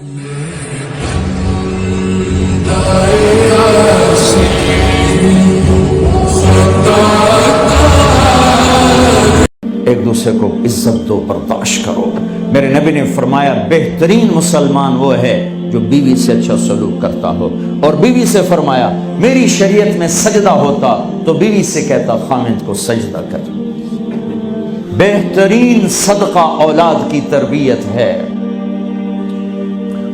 ایک دوسرے کو عزت دو، برداشت کرو۔ میرے نبی نے فرمایا بہترین مسلمان وہ ہے جو بیوی سے اچھا سلوک کرتا ہو، اور بیوی سے فرمایا میری شریعت میں سجدہ ہوتا تو بیوی سے کہتا خامد کو سجدہ کر۔ بہترین صدقہ اولاد کی تربیت ہے۔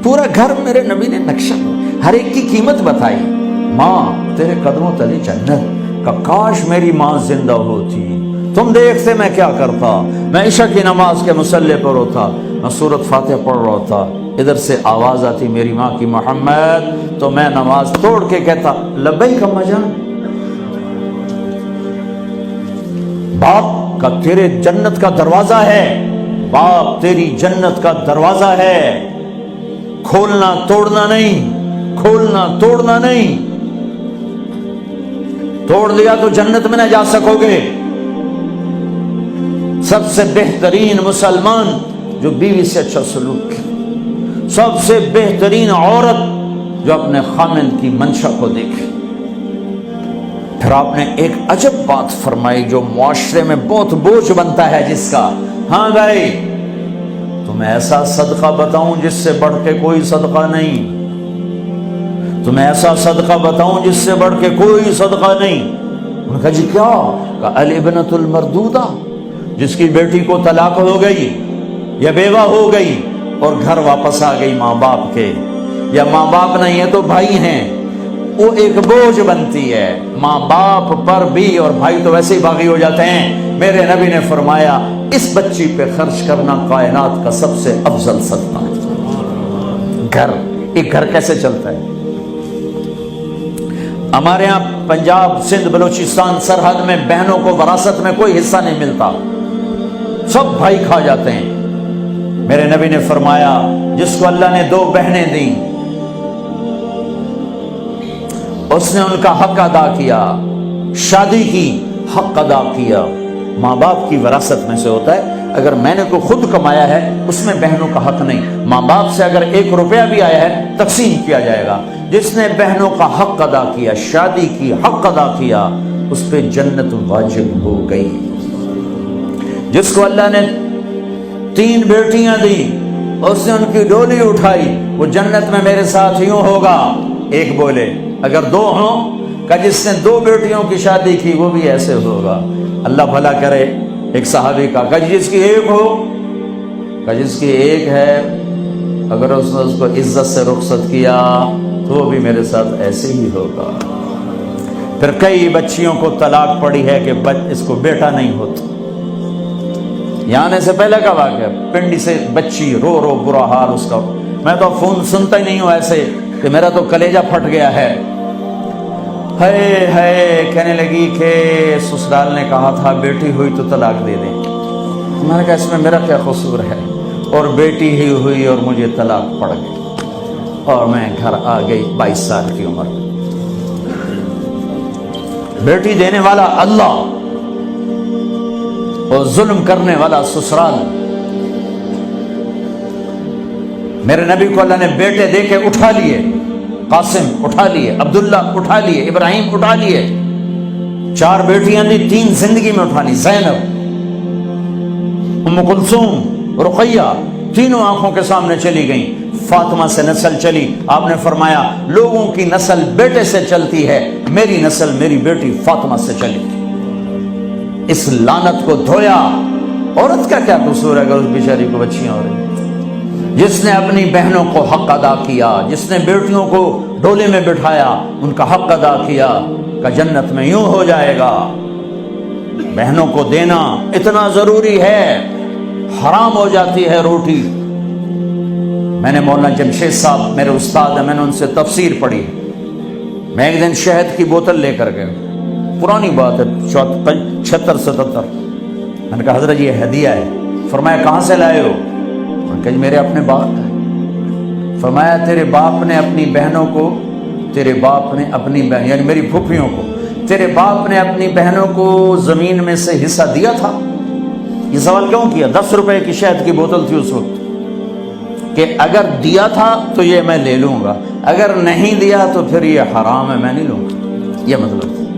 پورا گھر میرے نبی نے نقشہ، ہر ایک کی قیمت بتائی۔ ماں تیرے قدموں تلے جنت، کا کاش میری ماں زندہ ہوتی، تم دیکھتے میں کیا کرتا، میں عشاء کی نماز کے مصلی پر ہوتا، میں سورۃ فاتحہ پڑھ رہا ہوتا، ادھر سے آواز آتی میری ماں کی محمد، تو میں نماز توڑ کے کہتا لبیک اماں جان۔ باپ کا تیرے جنت کا دروازہ ہے، باپ تیری جنت کا دروازہ ہے، کھولنا توڑنا نہیں، کھولنا توڑنا نہیں، توڑ لیا تو جنت میں نہ جا سکو گے۔ سب سے بہترین مسلمان جو بیوی سے اچھا سلوک کرے، سب سے بہترین عورت جو اپنے خامند کی منشا کو دیکھے۔ پھر آپ نے ایک عجب بات فرمائی جو معاشرے میں بہت بوجھ بنتا ہے جس کا، ہاں بھائی تمہیں ایسا صدقہ بتاؤں جس سے بڑھ کے کوئی صدقہ نہیں، تمہیں ایسا صدقہ بتاؤں جس سے بڑھ کے کوئی صدقہ نہیں۔ انہوں نے کہا جی کیا؟ کہا الابنۃ المردودہ، جس کی بیٹی کو طلاق ہو گئی یا بیوہ ہو گئی اور گھر واپس آ گئی ماں باپ کے، یا ماں باپ نہیں ہے تو بھائی ہیں، وہ ایک بوجھ بنتی ہے ماں باپ پر بھی، اور بھائی تو ویسے ہی باغی ہو جاتے ہیں۔ میرے نبی نے فرمایا اس بچی پہ خرچ کرنا کائنات کا سب سے افضل صدقہ ہے۔ گھر، ایک گھر کیسے چلتا ہے؟ ہمارے ہاں پنجاب سندھ بلوچستان سرحد میں بہنوں کو وراثت میں کوئی حصہ نہیں ملتا، سب بھائی کھا جاتے ہیں۔ میرے نبی نے فرمایا جس کو اللہ نے 2 بہنیں دیں اس نے ان کا حق ادا کیا، شادی کی حق ادا کیا۔ ماں باپ کی وراثت میں سے ہوتا ہے، اگر میں نے کوئی خود کمایا ہے اس میں بہنوں کا حق نہیں، ماں باپ سے اگر 1 روپیہ بھی آیا ہے تقسیم کیا جائے گا۔ جس نے بہنوں کا حق ادا کیا، شادی کی حق ادا کیا، اس پہ جنت واجب ہو گئی۔ جس کو اللہ نے 3 بیٹیاں دی، اس نے ان کی ڈولی اٹھائی، وہ جنت میں میرے ساتھ یوں ہوگا۔ ایک بولے اگر 2 ہوں، کہ جس نے 2 بیٹیوں کی شادی کی وہ بھی ایسے ہوگا۔ اللہ بھلا کرے۔ ایک صحابی کا کہ جس کی 1 ہو، کہ جس کی 1 ہے، اگر اس نے اس کو عزت سے رخصت کیا تو وہ بھی میرے ساتھ ایسے ہی ہوگا۔ پھر کئی بچیوں کو طلاق پڑی ہے کہ اس کو بیٹا نہیں ہوتا۔ یہاں آنے سے پہلے کا واقعہ، پنڈی سے بچی رو رو برا حال اس کا، میں تو فون سنتا ہی نہیں ہوں ایسے کہ میرا تو کلیجہ پھٹ گیا ہے۔ ہے کہنے لگی کہ سسرال نے کہا تھا بیٹی ہوئی تو طلاق دے دیں۔ میں نے کہا اس میں میرا کیا قصور ہے، اور بیٹی ہی ہوئی اور مجھے طلاق پڑ گئی، اور میں گھر آ گئی 22 سال کی عمر میں۔ بیٹی دینے والا اللہ اور ظلم کرنے والا سسرال۔ میرے نبی کو اللہ نے بیٹے دے کے اٹھا لیے، قاسم اٹھا لیے، عبداللہ اٹھا لیے، ابراہیم اٹھا لیے، 4 بیٹیاں دی، 3 زندگی میں اٹھا لی، زینب، ام کلثوم، رقیہ، تینوں آنکھوں کے سامنے چلی گئیں۔ فاطمہ سے نسل چلی، آپ نے فرمایا لوگوں کی نسل بیٹے سے چلتی ہے، میری نسل میری بیٹی فاطمہ سے چلی۔ اس لعنت کو دھویا۔ عورت کا کیا قصور ہے اگر اس بیچاری کو بچیاں ہو رہی؟ جس نے اپنی بہنوں کو حق ادا کیا، جس نے بیٹیوں کو ڈولے میں بٹھایا، ان کا حق ادا کیا، کہ جنت میں یوں ہو جائے گا۔ بہنوں کو دینا اتنا ضروری ہے، حرام ہو جاتی ہے روٹی۔ میں نے مولانا جمشید صاحب میرے استاد ہیں، میں نے ان سے تفسیر پڑھی۔ میں ایک دن شہد کی بوتل لے کر گیا، پرانی بات ہے 76-77۔ میں نے کہا حضرت یہ ہدیہ ہے۔ فرمایا کہاں سے لائے ہو؟ میں نے کہا جی میرے اپنے باپ ہے۔ فرمایا تیرے باپ نے اپنی بہنوں کو، تیرے باپ نے اپنی بہن یعنی میری پھوپھیوں کو، تیرے باپ نے اپنی بہنوں کو زمین میں سے حصہ دیا تھا؟ یہ سوال کیوں کیا؟ 10 روپے کی شہد کی بوتل تھی اس وقت، کہ اگر دیا تھا تو یہ میں لے لوں گا، اگر نہیں دیا تو پھر یہ حرام ہے، میں نہیں لوں گا، یہ مطلب تھا۔